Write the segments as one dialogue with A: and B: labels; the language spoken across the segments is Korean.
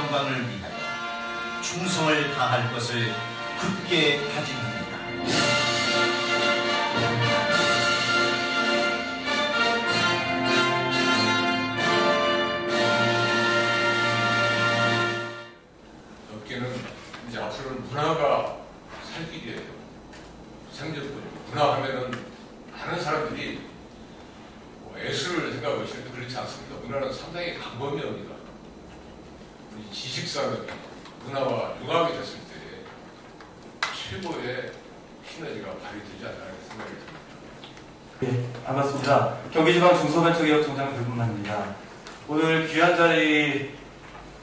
A: 영광을 위하여 충성을 다할 것을 굳게 다짐합니다.
B: 업계는 이제 앞으로는 문화가 살 길이에요. 생존권이고 문화하면은 많은 사람들이 예술을 생각하고 있는데 그렇지 않습니다. 문화는 상당히 강범위합니다. 우리 지식산업이 문화와 융합이 됐을 때 최고의 시너지가 발휘되지 않나 생각이 듭니다.
C: 네, 반갑습니다. 경기지방 중소벤처기업총장 불분만입니다. 오늘 귀한 자리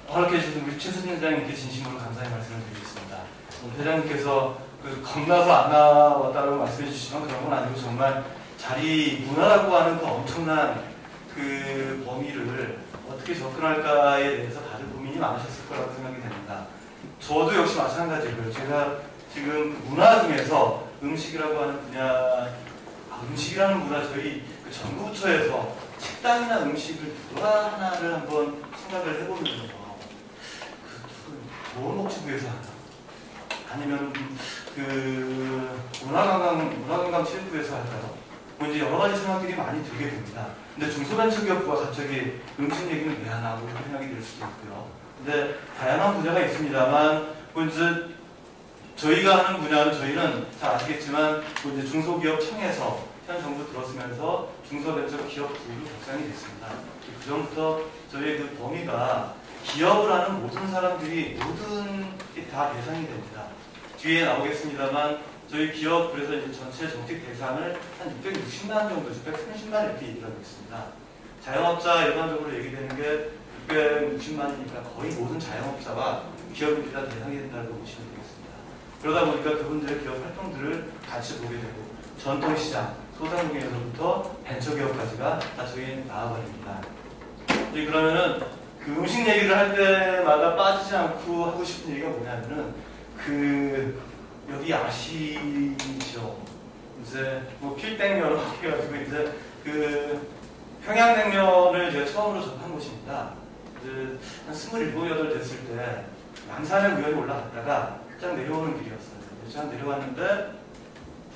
C: 허락해 주신 우리 최수진 회장님께 진심으로 감사의 말씀을 드리겠습니다. 회장님께서 겁나서 안 나왔다고 말씀해 주시지만 그런 건 아니고 정말 자리 문화라고 하는 그 엄청난 그 범위를 어떻게 접근할까에 대해서 다들 고민이 많으셨을 거라고 생각이 됩니다. 저도 역시 마찬가지고요. 제가 지금 그 문화 중에서 음식이라고 하는 분야, 음식이라는 문화 저희 그 정부부처에서 식당이나 음식을 누가 하나를 한번 생각을 해보면요. 뭘 먹기 위해서 하나? 아니면 그 문화관광 체육부에서 할까요? 뭐 이제 여러 가지 생각들이 많이 들게 됩니다. 근데 중소벤처기업부가 갑자기 음식 얘기는 왜 하나? 그렇게 생각이 들 수도 있고요. 근데 다양한 분야가 있습니다만, 뭐 이제 저희가 하는 분야는 저희는 잘 아시겠지만, 뭐 이제 중소기업청에서 현 정부 들어서면서 중소벤처기업부로 결정이 됐습니다. 그 전부터 저희의 그 범위가 기업을 하는 모든 사람들이 모든 게 다 대상이 됩니다. 뒤에 나오겠습니다만 저희 기업 그래서 이제 전체 정책 대상을 한 660만 정도, 630만 이렇게 얘기를 하고 있습니다. 자영업자 일반적으로 얘기되는 게 660만이니까 거의 모든 자영업자와 기업이 다 대상이 된다고 보시면 되겠습니다. 그러다 보니까 그분들의 기업 활동들을 같이 보게 되고 전통시장, 소상공인에서부터 벤처기업까지가 다 저희 나와버립니다. 그러면은 그 음식 얘기를 할 때마다 빠지지 않고 하고 싶은 얘기가 뭐냐면은 여기 아시죠? 이제 뭐 필냉면으로 해가지고 이제 그 평양냉면을 제가 처음으로 접한 곳입니다. 이제 한 27, 8 됐을 때 남산에 우연히 올라갔다가 쫙 내려오는 길이었어요. 쫙 내려왔는데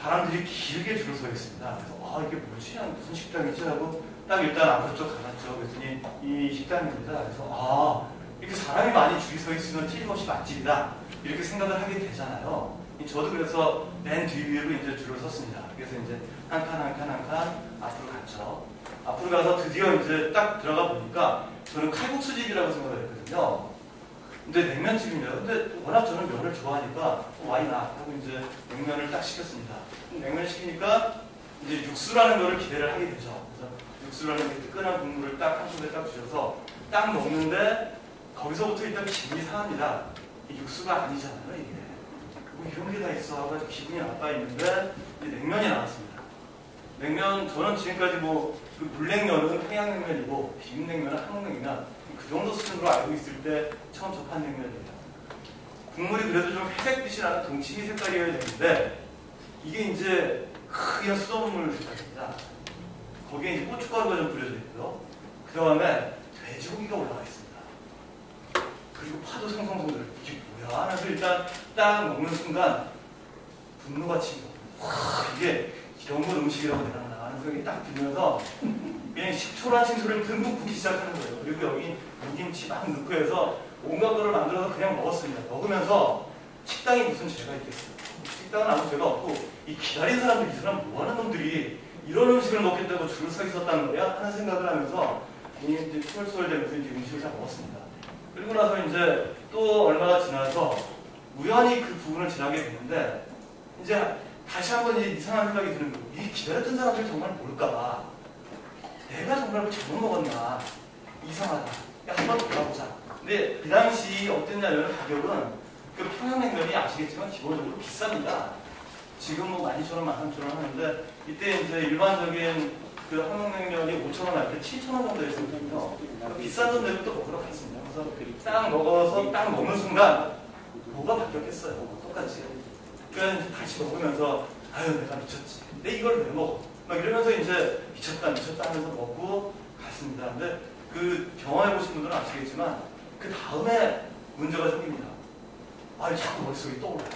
C: 사람들이 길게 줄을 서 있습니다. 그래서 이게 뭐지? 무슨 식당이지? 하고 딱 일단 앞으로 쭉 가봤죠. 그랬더니 이 식당입니다. 그래서 이렇게 사람이 많이 줄이 서 있으면 틀림없이 맛집이다. 이렇게 생각을 하게 되잖아요. 저도 그래서 맨 뒤로 이제 줄을 섰습니다. 그래서 이제 한 칸 앞으로 갔죠. 앞으로 가서 드디어 이제 딱 들어가 보니까 저는 칼국수집이라고 생각을 했거든요. 근데 냉면집입니다. 근데 워낙 저는 면을 좋아하니까 와이나 하고 이제 냉면을 딱 시켰습니다. 냉면 시키니까 이제 육수라는 거를 기대를 하게 되죠. 그래서 육수라는 게 뜨끈한 국물을 딱 한 손에 딱 주셔서 딱 먹는데 거기서부터 일단 기분이 상합니다. 이 육수가 아니잖아요, 이게. 뭐 이런 게 다 있어 하고 기분이 나빠 있는데 냉면이 나왔습니다. 냉면 저는 지금까지 그 물냉면은 평양냉면이고 비빔냉면은 한국냉면 그 정도 수준으로 알고 있을 때 처음 접한 냉면입니다. 국물이 그래도 좀 회색빛이 나는 동치미 색깔이어야 되는데 이게 이제 크게 수돗물 색깔입니다. 거기에 이제 고춧가루가 좀 뿌려져 있고요. 그 다음에 돼지고기가 올라가 있습니다. 그리고 파도 생성성들 이게 뭐야? 하면서 일단 딱 먹는 순간 분노가 치고 이게 이런 건 음식이라고 되나 하는 생각이 딱 들면서 그냥 식초란 식초를 듬뿍 붓기 시작하는 거예요. 그리고 여기 무김치 막 넣고 해서 온갖 거를 만들어서 그냥 먹었습니다. 먹으면서 식당이 무슨 죄가 있겠어요. 식당은 아무 죄가 없고 이 기다린 사람들 이 사람 뭐하는 놈들이 이런 음식을 먹겠다고 줄을 서 있었다는 거야? 하는 생각을 하면서 이제 수월수월되면서 이제 음식을 잘 먹었습니다. 그리고 나서 이제 또 얼마가 지나서 우연히 그 부분을 지나게 됐는데 이제 다시 한번 이상한 생각이 드는 거예요. 이 기다렸던 사람들 정말 모를까봐 내가 정말 잘못 먹었나 이상하다. 한번 돌아보자. 근데 그 당시 어땠냐면 가격은 그 평양냉면이 아시겠지만 기본적으로 비쌉니다. 지금 뭐 12,000원, 13,000원 하는데 이때 이제 일반적인 그 한국냉면이 5,000원 할 때 7,000원 정도 했었거든요. 비싼 돈 내고 또 먹으러 갔습니다. 그래서 딱 먹어서 딱 먹는 순간 뭐가 바뀌었겠어요. 똑같이. 그러니까 다시 먹으면서 아유 내가 미쳤지. 근데 이걸 왜 먹어? 막 이러면서 이제 미쳤다 하면서 먹고 갔습니다. 근데 그 경험해보신 분들은 아시겠지만 그 다음에 문제가 생깁니다. 아, 자꾸 머릿속에 떠올라요.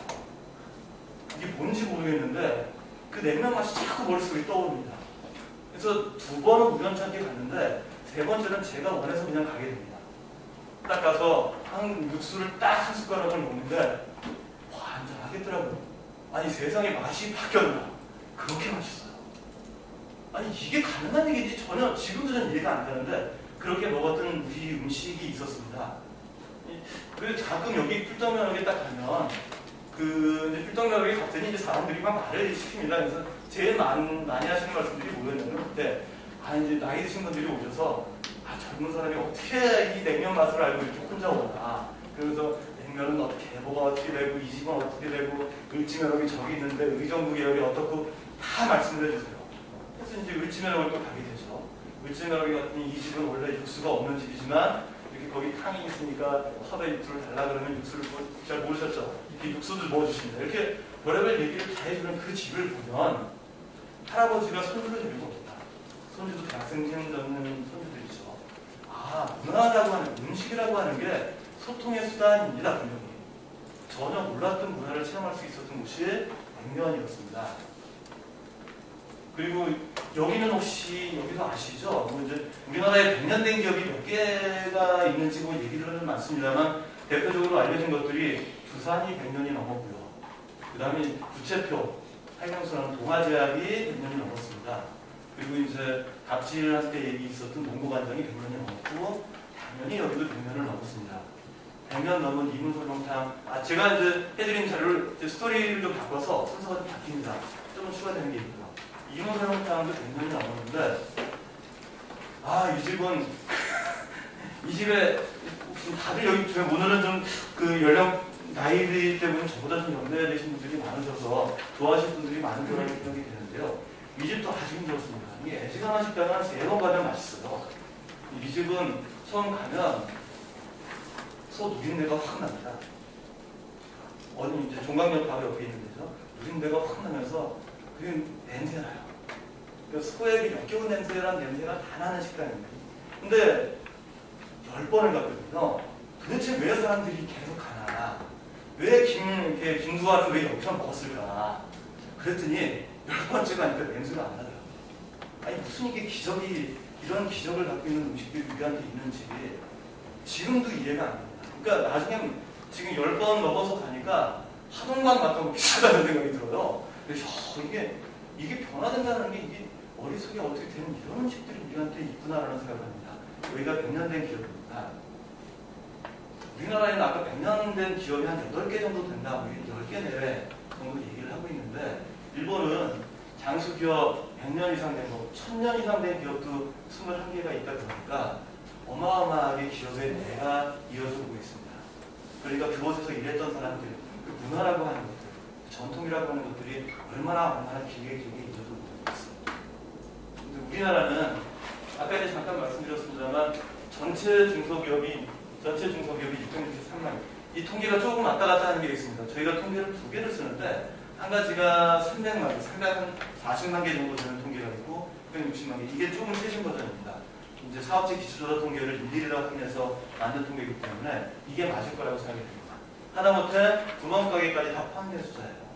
C: 이게 뭔지 모르겠는데 그 냉면 맛이 자꾸 머릿속에 떠오릅니다. 그래서 2번은 우연찮게 갔는데 3번째는 제가 원해서 그냥 가게 됩니다. 딱 가서 한 육수를 딱 한 숟가락을 먹는데 환장하겠더라고요. 아니 세상에 맛이 바뀌었나. 그렇게 맛있어요. 아니 이게 가능한 얘기인지 전혀 지금도 전 이해가 안 가는데 그렇게 먹었던 우리 음식이 있었습니다. 그래서 가끔 여기 풀떡면역에 딱 가면 이제 풀떡면역에 갔더니 이제 사람들이 막 말을 시킵니다. 그래서 제일 많이 하시는 말씀들이 뭐였냐면 그때 이제 나이 드신 분들이 오셔서 젊은 사람이 어떻게 이 냉면 맛을 알고 이렇게 혼자 오나. 그래서 냉면은 어떻게, 뭐가 어떻게 되고 이 집은 어떻게 되고 을지면역이 저기 있는데 의정부 계열이 어떻고 다 말씀을 해주세요. 그래서 이제 을지면역을 또 가게 되죠. 을지면역이 같은 이 집은 원래 육수가 없는 집이지만 이렇게 거기 탕이 있으니까 섭외 육수를 달라 그러면 육수를 잘 모르셨죠? 이렇게 육수를 넣어주십니다. 이렇게 별의별 얘기를 다 해주는 그 집을 보면 할아버지가 손주를 데리고 옵니다. 손주도 대학생 되는 손주들이죠. 문화라고 하는, 음식이라고 하는 게 소통의 수단입니다. 분명히. 전혀 몰랐던 문화를 체험할 수 있었던 곳이 냉면이었습니다. 그리고 여기는 혹시 여기서 아시죠? 이제 우리나라에 100년 된 기업이 몇 개가 있는지 얘기들은 많습니다만 대표적으로 알려진 것들이 두산이 100년이 넘었고요. 그 다음에 부채표, 할명수라는 동아제약이 100년이 넘었습니다. 그리고 이제 갑질한테 얘기 있었던 농고간장이 100년이 넘었고 당연히 여기도 100년을 넘었습니다. 100년 넘은 이문설렁탕. 제가 이제 해드린 자료를 스토리를 좀 바꿔서 순서가 좀 바뀝니다. 조금 추가되는 게 있고요. 이문설렁탕도 100년이 넘었는데 이 집은 이 집에 다들 여기 오늘은 좀 그 연령 나이 때문에 저보다 좀 연배 되신 분들이 많으셔서 좋아하실 분들이 많은 거라고 생각이 되는데요. 이 집도 아주 힘들었습니다. 이게 애지간한 식당은 한 3번 가면 맛있어요. 이 집은 처음 가면 소 누린내가 확 납니다. 어디 이제 종강역 바로 옆에 있는 데죠. 누린내가 확 나면서 그 냄새 나요. 그러니까 소에게 역겨운 냄새란 냄새가 다 나는 식당입니다. 근데 10번을 갔거든요. 도대체 왜 사람들이 계속 가나? 왜 김수환은 왜 여기서 먹었을까? 그랬더니 10번째 가니까 냄새가 안 나더라고요. 아니 무슨 이게 기적이, 이런 기적을 갖고 있는 음식들이 우리한테 있는지 지금도 이해가 안 됩니다. 그러니까 나중에 지금 10번 먹어서 가니까 하동관 맛하고 비슷하다는 생각이 들어요. 그래서 이게 변화된다는 게 이게 머릿속에 어떻게 되는 이런 음식들이 우리한테 있구나라는 생각을 합니다. 여기가 100년 된 기업입니다. 우리나라에는 아까 100년 된 기업이 한 8개 정도 된다, 10개 내외 정도 얘기를 하고 있는데 일본은 장수기업 100년 이상 된 거, 1000년 이상 된 기업도 21개가 있다 보니까 어마어마하게 기업의 내가 이어져 오고 있습니다. 그러니까 그곳에서 일했던 사람들, 그 문화라고 하는 것들, 그 전통이라고 하는 것들이 얼마나 길게 이어져 오고 있습니다. 근데 우리나라는 아까 이제 잠깐 말씀드렸습니다만 전체 중소기업이 663만. 이 통계가 조금 왔다 갔다 하는 게 있습니다. 저희가 통계를 2개를 쓰는데 한 가지가 300만 개, 340만 개 정도 되는 통계가 있고 660만 개. 이게 조금 최신 버전입니다. 이제 사업체 기초조사 통계를 일일이 확인해서 만든 통계이기 때문에 이게 맞을 거라고 생각이 됩니다. 하다못해 구멍가게까지 다 포함된 숫자예요.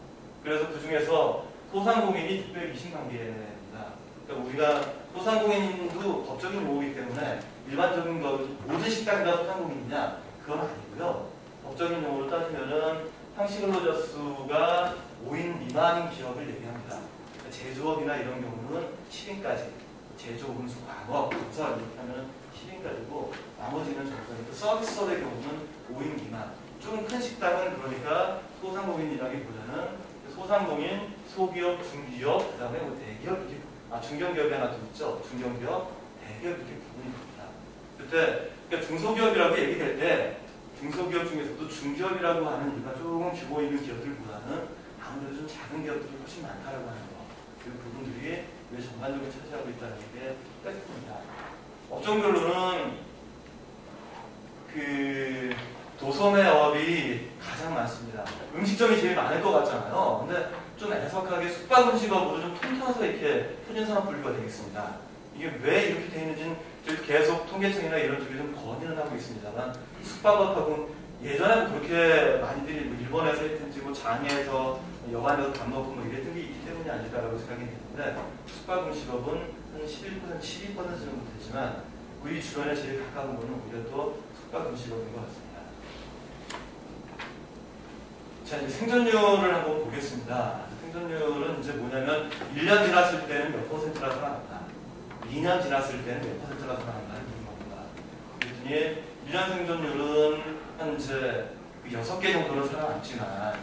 C: 그래서 그 중에서 소상공인이 620만 개입니다. 그러니까 우리가 소상공인도 법적인 모호이기 때문에 일반적인 모든 식당이 다 소상공인이냐? 그건 아니고요. 법적인 용어로 따지면은 상시근로자 수가 5인 미만인 기업을 얘기합니다. 그러니까 제조업이나 이런 경우는 10인까지, 제조, 운수, 광업, 건설 이렇게 하면 10인까지고 나머지는 정상이고 서비스업의 경우는 5인 미만. 좀 큰 식당은 그러니까 소상공인이라기보다는 소상공인, 소기업, 중기업, 그 다음에 대기업 이렇게 중견기업이 하나 더 있죠. 중견기업, 대기업 이렇게 구분이 됩니다. 그러니까 중소기업이라고 얘기될 때 중소기업 중에서도 중기업이라고 하는 이유가 조금 규모 있는 기업들보다는 아무래도 좀 작은 기업들이 훨씬 많다라고 하는 거. 그 부분들이 왜 전반적으로 차지하고 있다는 게 팩트입니다. 업종별로는 그 도소매 업이 가장 많습니다. 음식점이 제일 많을 것 같잖아요. 근데 좀 애석하게 숙박음식업으로 좀 통틀어서 이렇게 표준산업 분류가 되겠습니다. 이게 왜 이렇게 되어 있는지는 계속 통계청이나 이런 쪽에 좀 건의는 하고 있습니다만 숙박업하고 예전에는 그렇게 많이들이 뭐 일본에서 했든지 뭐 장에서 여관에서 밥 먹고 뭐 이랬던 게 있기 때문이 아니다라고 생각이 드는데 숙박음식업은 한 11%, 12% 정도 되지만 우리 주변에 제일 가까운 거는 오히려 또 숙박음식업인 것 같습니다. 자, 이제 생존율을 한번 보겠습니다. 생존율은 이제 뭐냐면 1년 지났을 때는 몇 퍼센트나 살아난다. 2년 지났을 때는 몇 퍼센트나 살아난다. 이런 겁니다. 그랬더니 1년 생존율은 한 이제 6개 정도는 살아남지만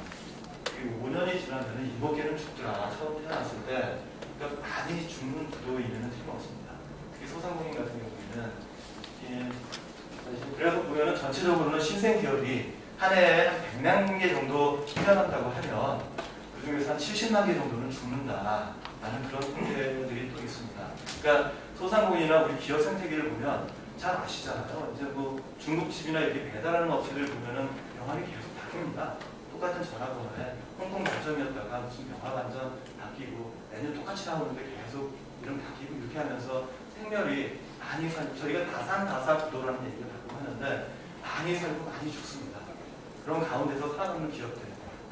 C: 5년이 지나면 7개는 죽더라. 처음 태어났을 때. 그러니까 많이 죽는 구도이면 틀림없습니다. 특히 소상공인 같은 경우에는 그래서 보면은 전체적으로는 신생 기업이 한 해에 한 100만 개 정도 태어난다고 하면 그 중에서 한 70만 개 정도는 죽는다라는 그런 통계들이 또 있습니다. 그러니까 소상공인이나 우리 기업 생태계를 보면 잘 아시잖아요. 이제 뭐 중국집이나 이렇게 배달하는 업체들 보면은 명함이 계속 바뀝니다. 똑같은 전화번호에 홍콩 반점이었다가 무슨 영화 반점 바뀌고 매년 똑같이 나오는데 계속 이름 바뀌고 이렇게 하면서 생멸이 많이 저희가 다산다사 구도라는 얘기를 가끔 하는데 많이 살고 많이 죽습니다. 그런 가운데서 살아남는 기업들,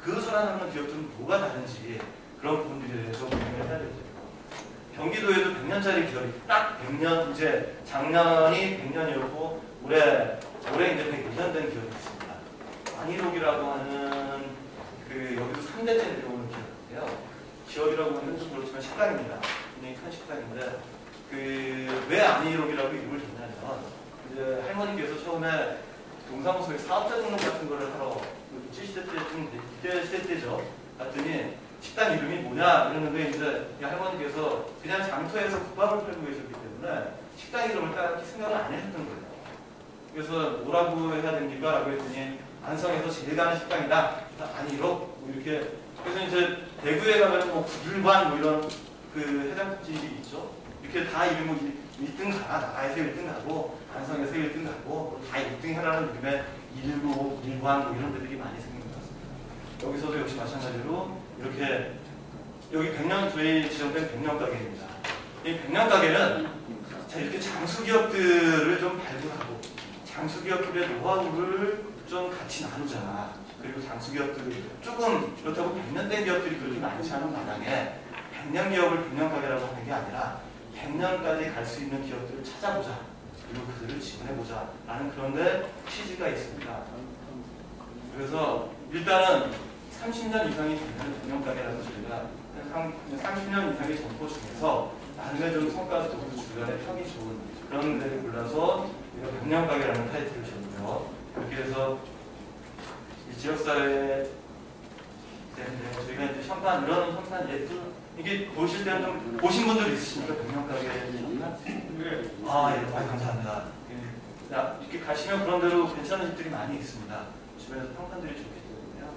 C: 그 살아남는 기업들은 뭐가 다른지 그런 부분들에 대해서 고민을 해야 되죠. 경기도에도 100년짜리 기업이 딱 100년, 이제 작년이 100년이었고 올해 이제 101년 된 기업이 있습니다. 완일옥이라고 하는 여기도 3대째 내려오는 기업인데요. 기업이라고 하면 좀 그렇지만 식당입니다. 굉장히 큰 식당인데 왜 안일옥이라고 이름을 줬냐면 이제 할머니께서 처음에 동사무소에 사업자 등록 같은 거를 하러 70대 때쯤 이때 시대 때죠. 봤더니 식당 이름이 뭐냐 이러는데 이제 할머니께서 그냥 장터에서 국밥을 팔고 계셨기 때문에 식당 이름을 딱히 생각을 안 하셨던 거예요. 그래서 뭐라고 해야 됩니까? 라고 했더니 안성에서 제일 가는 식당이다. 안일옥 뭐 이렇게. 그래서 이제 대구에 가면 뭐 구들관 뭐 이런 해장국집이 있죠. 이렇게 다 이름을 1등 가나 나라에서 1등 가고 안성에서 1등 가고 다 1등 해라는 이름의 일구, 일관 뭐 이런 데들이 많이 생긴 것 같습니다. 여기서도 역시 마찬가지로 이렇게 여기 100년 저희 지정된 100년 가게입니다. 이 100년 가게는 자 이렇게 장수기업들을 좀 발굴하고 장수기업들의 노하우를 좀 같이 나누자. 그리고 장수기업들이 조금 그렇다고 100년 된 기업들이 그렇게 많지 않은 마당에 100년 기업을 100년 가게라고 하는 게 아니라 100년까지 갈 수 있는 기업들을 찾아보자. 그리고 그들을 지원해보자. 라는 그런데 취지가 있습니다. 그래서 일단은 30년 이상이 되면 100년 가게라고 저희가 30년 이상의 점포 중에서 나름의 좀 성과도 좋고 주변에 평이 좋은 그런 데를 골라서 100년 가게라는 타이틀을 줬고요. 그렇게 해서 지역사회 때문에 저희가 이제 이런 현판 예술 이게 보실 때는 좀 보신 분들 있으십니까? 100년 가게 네. 감사합니다. 이렇게 가시면 그런 대로 괜찮은 집들이 많이 있습니다. 주변에서 평판들이 좋기 때문에요.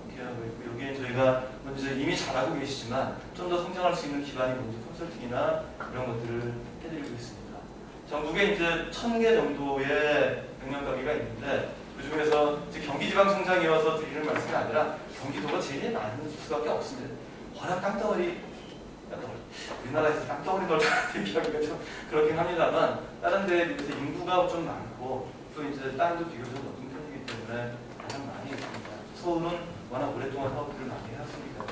C: 이렇게 하고 있고 여기에 저희가 이제 이미 잘하고 계시지만 좀 더 성장할 수 있는 기반이 뭔지 컨설팅이나 이런 것들을 해드리고 있습니다. 전국에 이제 1000개 정도의 100년 가게가 있는데 그 중에서 경기지방청장이어서 드리는 말씀이 아니라 경기도가 제일 많은 수밖에 없습니다. 워낙 땅덩어리, 우리나라에서 땅덩어리 넓은 얘기하기가 좀 그렇긴 합니다만 다른 데에 비해서 인구가 좀 많고 또 이제 땅도 비교적 높은 편이기 때문에 가장 많이 있습니다. 서울은 워낙 오랫동안 사업들을 많이 했으니까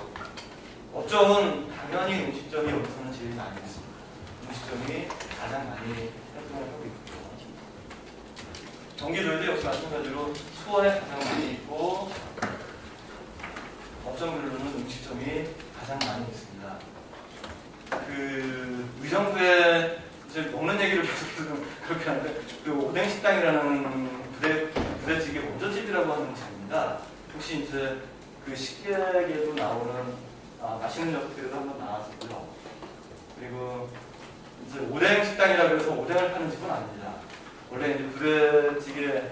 C: 업종은 당연히 음식점이 여기서는 제일 많이 있습니다. 음식점이 가장 많이 활동을 하고 있고요. 경기도에도 역시 마찬가지로 수원에 가장 많이 있고 업종별로는 음식점이 가장 많이 있습니다. 의정부에 이제 먹는 얘기를 계속해서 그렇게 하는데 오뎅식당이라는 부대찌개 원조집이라고 하는 집입니다. 혹시 이제 식객에도 나오는 맛있는 녀석들에도 한번 나왔었고요. 그리고 이제 오뎅식당이라고 해서 오뎅을 파는 집은 아닙니다. 원래 이제 부대찌개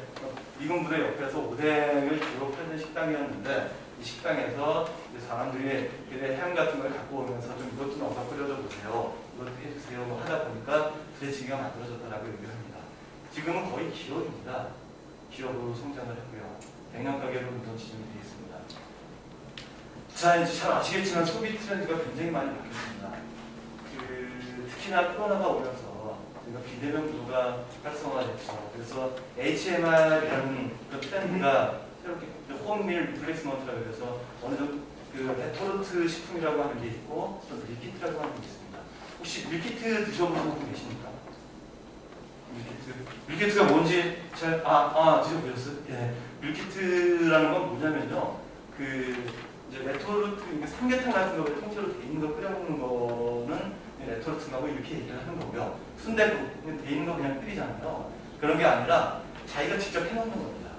C: 미군 부대 옆에서 오뎅을 주로 팔는 식당이었는데 이 식당에서 이제 사람들이 햄 같은 걸 갖고 오면서 좀 이것 좀 얻어 끓여줘 보세요. 이것도 해주세요. 뭐 하다 보니까 부대찌개가 만들어졌다라고 얘기합니다. 지금은 거의 기업입니다. 기업으로 성장을 했고요. 100년 가게로 운동 지정이 되어 있습니다. 자, 이제 잘 아시겠지만 소비 트렌드가 굉장히 많이 바뀌었습니다. 특히나 코로나가 오면서 그러니까 비대면 구도가 활성화됐죠. 그래서 HMR이라는 그 트렌드가 새롭게 홈밀 리플레이스먼트라고 해서 어느 정도 그 레토르트 식품이라고 하는 게 있고 또 밀키트라고 하는 게 있습니다. 혹시 밀키트 드셔보신 분 계십니까? 밀키트가 뭔지 잘 드셔보셨어요? 예. 밀키트라는 건 뭐냐면요. 그 이제 레토르트 삼계탕 같은 거 통째로 돼 있는 거 끓여 먹는 거는 레토르트라고 이렇게 얘기를 하는 거고요. 순대 돼 있는 거 그냥 끓이잖아요. 그런 게 아니라 자기가 직접 해놓는 겁니다.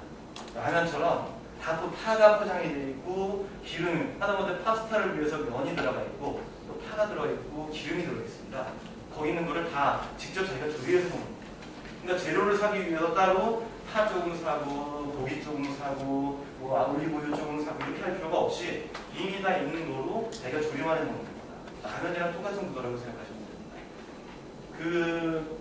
C: 라면처럼 다 또 파가 포장이 되어 있고 기름 하다못해 파스타를 위해서 면이 들어가 있고 또 파가 들어가 있고 기름이 들어가 있습니다. 거기 있는 거를 다 직접 자기가 조리해서 먹는 거예요. 그러니까 재료를 사기 위해서 따로 파 조금 사고 고기 조금 사고 뭐 올리브오일 조금 사고 이렇게 할 필요가 없이 이미 다 있는 거로 자기가 조리만 해 먹는 겁니다. 라면이랑 똑같은 구도라고 생각하시면 됩니다. 그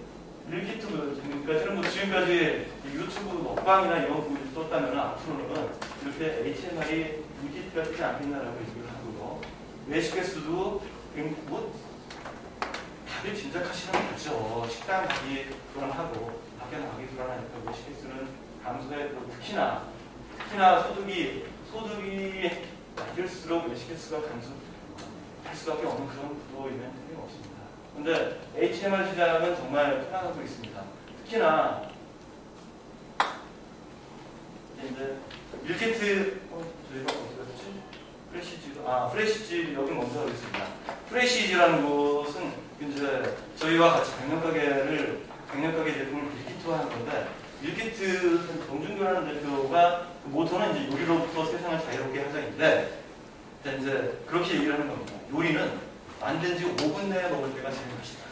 C: 밀키트 지금까지는 뭐 지금까지 유튜브 먹방이나 이런 부분을 썼다면 앞으로는 이렇게 HMR이 밀키트가 뜨지 않겠나라고 얘기를 하고요. 외식횟수도 뭐 다들 짐작하시는 거죠. 식당 가기 불안하고 밖에 나가기 불안하니까 외식횟수는 감소했고 특히나 소득이 낮을수록 외식횟수가 감소할 수밖에 없는 그런 구도이면 틀림없습니다. 그런데 HMR 시장은 정말 편안하고 있습니다. 특히나 이제 밀키트 저희가 어디 갔지? 프레시즈 여기 먼저 하겠습니다. 프레시즈라는 곳은 이제 저희와 같이 백년가게 제품을 밀키트화하는 건데 밀키트 정준규라는 대표가 그 모토는 이제 요리로부터 세상을 자유롭게 하자인데 이제 그렇게 얘기를 하는 겁니다. 요리는 만든 지 5분 내에 먹을 때가 제일 맛있다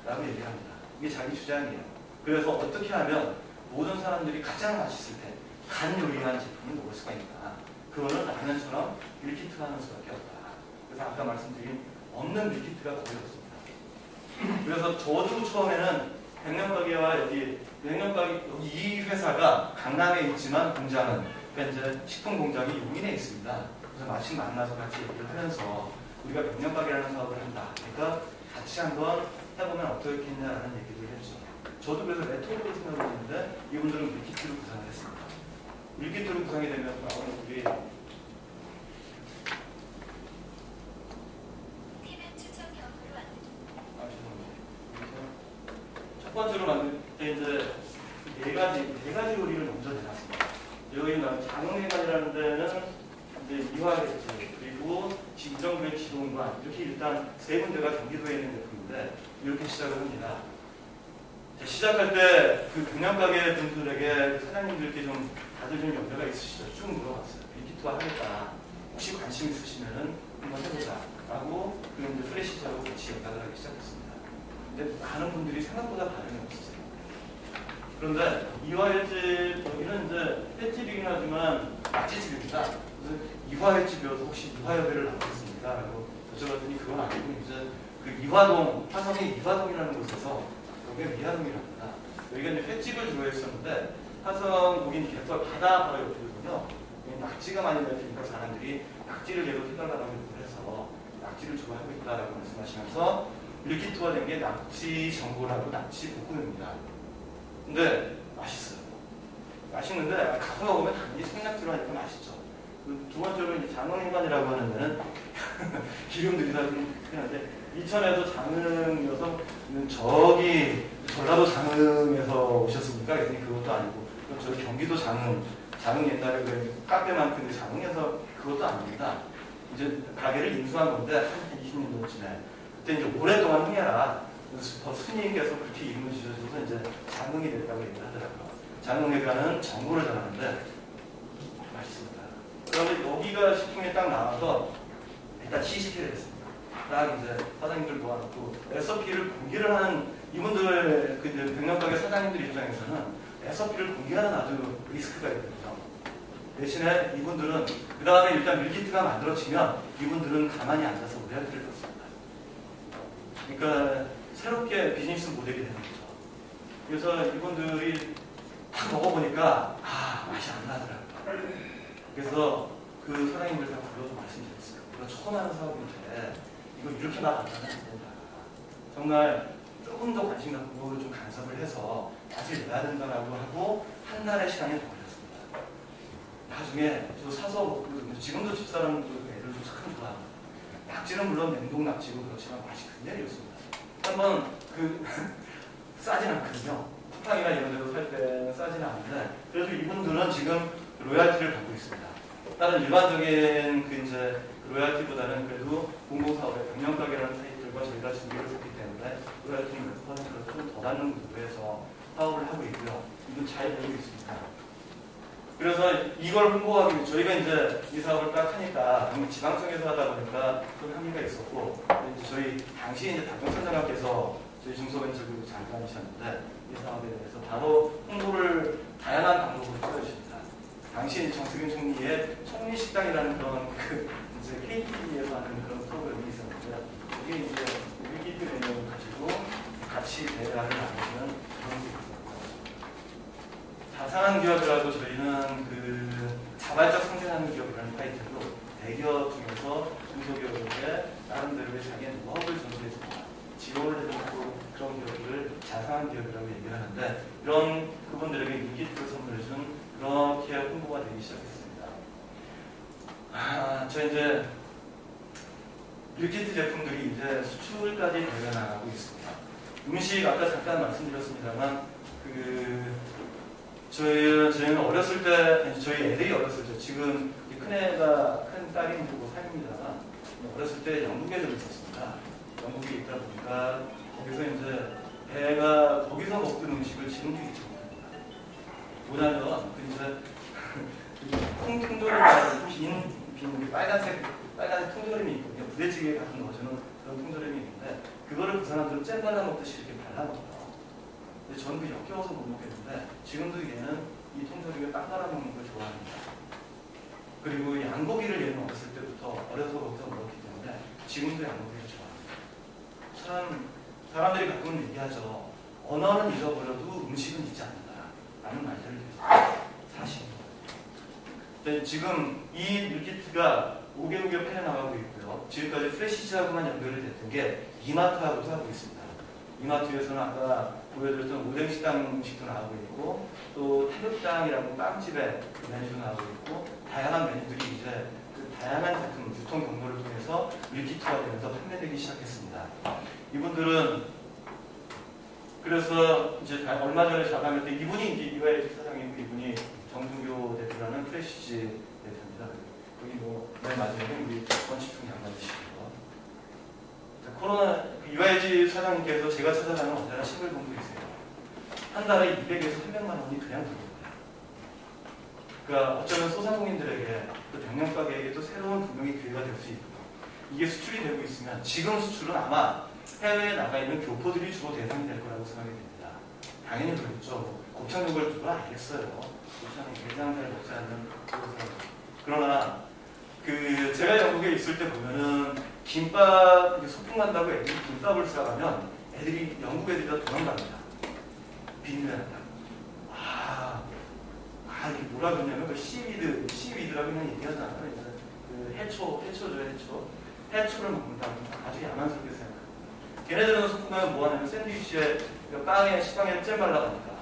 C: 라고 얘기를 합니다. 이게 자기 주장이에요. 그래서 어떻게 하면 모든 사람들이 가장 맛있을 때 간 요리한 제품을 먹을 수가 있나. 그거는 라면처럼 밀키트화하는 수밖에 없다. 그래서 아까 말씀드린 없는 밀키트가 거의 없습니다. 그래서 저도 처음에는 백년가게와 여기 이 회사가 강남에 있지만 공장은 그러니까 이제 식품 공장이 용인에 있습니다. 그래서 마침 만나서 같이 얘기를 하면서 우리가 백년가게라는 사업을 한다. 그러니까 같이 한번 해보면 어떻겠냐라는 얘기를 했죠. 저도 그래서 레토르트로 생각을 했는데 이분들은 밀키트로 구상을 했습니다. 밀키트로 구성이 되면 우리 첫 번째로 만들 때 이제 네 가지 요리를 먼저 해놨습니다. 여기는 장흥회관이라는 데는 이제 이화회지 그리고 진정교회 지동관 이렇게 일단 세 군데가 경기도에 있는 제품인데 이렇게 시작을 합니다. 시작할 때 그 백년가게 분들에게 사장님들께 좀 다들 좀 연배가 있으시죠? 쭉 물어봤어요. 밀키트화 하겠다. 혹시 관심 있으시면은 한번 해보자. 라고 그 이제 프레시즈하고 같이 연락을 하기 시작했습니다. 근데 많은 분들이 생각보다 반응이 없었어요. 그런데 이화횟집 여기는 이제 횟집이긴 하지만 낙지집입니다. 그래서 이화횟집이어서 혹시 이화여배를 나오겠습니까? 라고 여쭤봤더니 그건 아니고 이제 그 이화동 화성의 이화동이라는 곳에서 여기가 미화동이랍니다. 여기가 이제 횟집을 주로 했었는데 화성 거긴 개털 바다 바로 옆이거든요. 낙지가 많이 나니까 사람들이 낙지를 계속 해달라고 요구를 해서 낙지를 주로 하고 있다라고 말씀하시면서 밀키트화된 게 낙지 전골하고 낙지 볶음입니다. 근데 맛있어요. 맛있는데 가서 먹으면 당연히 생낙 들어가니까 맛있죠. 두 번째로 이제 장흥회관이라고 하는 데는 기름 들이다 좀 한데 이천에서 장흥이어서 저기 전라도 장흥에서 오셨습니까? 그랬더니 그것도 아니고 저기 경기도 장흥 옛날에 그 카페만큼 장흥에서 그것도 아닙니다. 이제 가게를 인수한 건데 한 20년 전쯤에 그때 이제 오랫동안 흥해라. 스님께서 그렇게 이름을 지어줘서 이제 장흥이 됐다고 얘기를 하더라고요. 장흥회관은 전골을 잘하는데 맛있습니다. 그런데 여기가 식품이 딱 나와서 일단 시식회를 했습니다. 딱 이제 사장님들 모아놓고 SOP를 공개를 하는 이분들 그 백년가게 사장님들 입장에서는 SOP를 공개하는 아주 리스크가 있거든요. 대신에 이분들은 그 다음에 일단 밀키트가 만들어지면 이분들은 가만히 앉아서 로열티를 받습니다. 그러니까 새롭게 비즈니스 모델이 되는 거죠. 그래서 이분들이 딱 먹어보니까 맛이 안 나더라고요. 그래서 그 사장님들 다 불러서 말씀드렸어요. 이거 처음 하는 사업인데 이거 이렇게 맛 안 나면 안 된다. 정말 조금 조금 더 관심 갖고 좀 간섭을 해서 맛을 내야 된다라고 하고 한 달의 시간이 더 걸렸습니다. 나중에 저 사서 먹고 지금도 집사람도 애를 참 좋아합니다. 낙지는 물론 냉동 낙지고 그렇지만 맛이 굉장히 좋습니다. 한번 싸진 않거든요. 쿠팡이나 이런 데로 살 때 싸지는 않는데 그래도 이분들은 지금 로얄티를 받고 있습니다. 다른 일반적인 이제 로얄티보다는 그래도 공공사업의 경영가게라는 타이틀과 저희가 준비를 했기 때문에 로얄티는 몇 퍼센트로 좀 더 받는 구조에서 사업을 하고 있고요. 이건 잘 되고 있습니다. 그래서 이걸 홍보하기 위해 저희가 이제 이 사업을 딱 하니까 너무 지방청에서 하다 보니까 좀 한계가 있었고 이제 저희 당시 이제 박병선 장관께서 저희 중소벤처그룹 장관이셨는데 이 사업에 대해서 바로 홍보를 다양한 방법으로 해주십니다. 당시 정세균 총리의 총리식당이라는 그런 이제 KTV에서 하는 그런 프로그램이 있었는데 거기에 이제 밀키트 메뉴를 가지고 같이 대화를 나누시는 그런 게 있었어요. 자상한 기업이라도 저희는 자발적 상생하는 기업이라는 타이틀로 대기업 중에서 중소기업에게 나름대로의 자기의 노하우를 전수해줍니다. 지원을 해주고 그런 기업들을 자상한 기업이라고 얘기를 하는데 이런 그분들에게 밀키트를 선물해준 그렇게 홍보가 되기 시작했습니다. 저 이제 밀키트 제품들이 이제 수출까지 대변하고 있습니다. 음식 아까 잠깐 말씀드렸습니다만 저희는 어렸을 때 저희 애들이 어렸을 때 지금 큰애가 큰 딸이 보고 살입니다만 어렸을 때 영국에 좀 있었습니다. 영국에 있다 보니까 거기서 이제 배가 거기서 먹던 음식을 지금도 잊지 못합니다. 뭐냐면 이제 통조림이라는 빈 빨간색 통조림이 있거든요. 부대찌개에 가끔 넣어주는 그런 통조림이 있는데 그거를 그 사람들은 잼 발라 먹듯이 이렇게 발라 먹어요. 근데 저는 그 역겨워서 못 먹겠는데 지금도 얘는 이 통조림에 빵 발라 먹는 걸 좋아합니다. 그리고 양고기를 얘는 어렸을 때부터 어려서부터 먹었기 때문에 지금도 양고기를 좋아합니다. 사람들이 가끔은 얘기하죠. 언어는 잊어버려도 음식은 잊지 않는다 라는 말들을 드렸습니다. 사실입니다. 지금 이 밀키트가 5개국에 팔려나가고 있고요. 지금까지 프레시즈하고만 연결이 됐던 게 이마트하고도 하고 있습니다. 이마트에서는 아까 보여드렸던 오뎅식당 음식도 나오고 있고 또 태극당이라고 빵집의 메뉴도 나오고 있고 다양한 메뉴들이 이제 다양한 제품 유통 경로를 통해서 밀키트가 되면서 판매되기 시작했습니다. 이분들은 그래서 이제 얼마 전에 자가면 때 이분이 이제 이화의 사장이고 이분이 정준교 대표라는 프레시즈 대표입니다. 거기 맨 마지막에 우리 원칙중 장관이시고요. 코로나 이화의 사장님께서 제가 찾아가는 언제나 싱글봉투이세요. 한 달에 200에서 300만 원이 그냥 들어옵니다. 그러니까 어쩌면 소상공인들에게 또 경영가게에게도 새로운 분명히 기회가 될 수 있고 이게 수출이 되고 있으면 지금 수출은 아마 해외에 나가 있는 교포들이 주로 대상이 될 거라고 생각이 됩니다. 당연히 그렇죠. 곱창 먹을 줄 알겠어요. 곱창은 게장 잘 먹지 않는 그러나 제가 영국에 있을 때 보면은 김밥 소풍 간다고 애들이 김밥을 싸가면 애들이 영국 애들이 다 도망갑니다. 빈대한다. 이게 뭐라 그러냐면 시위드라고 그냥 얘기하잖아요. 해초를 먹는다. 아주 야만스럽게 생각합니다. 걔네들은 소풍 가면 뭐 하냐면 샌드위치에 빵에 식빵에 잼 발라갑니다.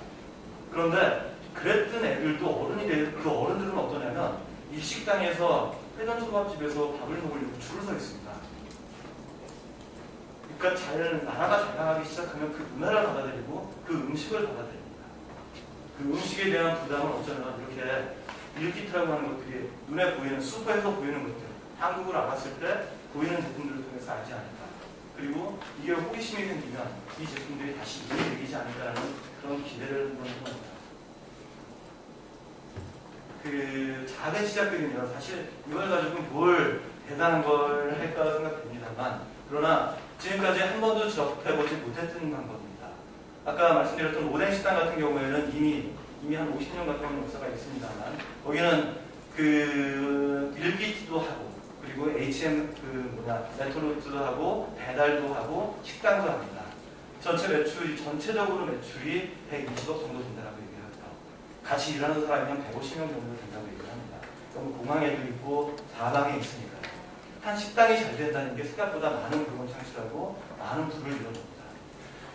C: 그런데 그랬던 애들도 어른이 그 어른들은 어떠냐면 이 식당에서 회전초밥집에서 밥을 먹으려고 줄을 서 있습니다. 그러니까 나라가 잘 나가기 시작하면 그 문화를 받아들이고 그 음식을 받아들입니다. 그 음식에 대한 부담은 어쩌면 이렇게 밀키트라고 하는 것들이 눈에 보이는 슈퍼에서 보이는 것들 한국을 알았을 때 보이는 제품들을 통해서 알지 않을까. 그리고 이게 호기심이 생기면 이 제품들이 다시 눈에 들리지 않을까라는 그런 기대를 한번 해봅니다. 작은 시작들이면 사실 이걸 가지고 뭘 대단한 걸 할까 생각됩니다만 그러나 지금까지 한 번도 접해보지 못했던 방법입니다. 아까 말씀드렸던 오뎅식당 같은 경우에는 이미 한 50년 가까운 역사가 있습니다만 거기는 밀키트도 하고 그리고 HM 레토르트도 하고 배달도 하고 식당도 합니다. 전체적으로 매출이 120억 정도 된다고 얘기합니다. 같이 일하는 사람이 한 150명 정도 된다고 얘기를 합니다. 그럼 공항에도 있고 사방에 있으니까요. 한 식당이 잘 된다는 게 생각보다 많은 물건 창출하고 많은 부를 이뤄줍니다.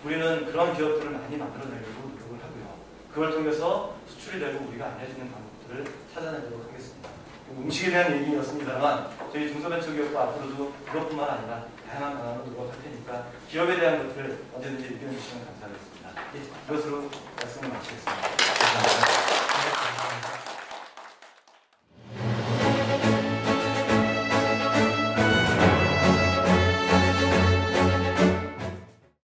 C: 우리는 그런 기업들을 많이 만들어내려고 노력을 하고요. 그걸 통해서 수출이 되고 우리가 알려주는 방법들을 찾아내도록 하겠습니다. 음식에 대한 얘기였습니다만 저희 중소벤처기업도 앞으로도 그것뿐만 아니라 다양한 방안으로 노력할 테니까 기업에 대한 것들을 언제든지 의견 주시면 감사하겠습니다. 이것으로 말씀을 마치겠습니다.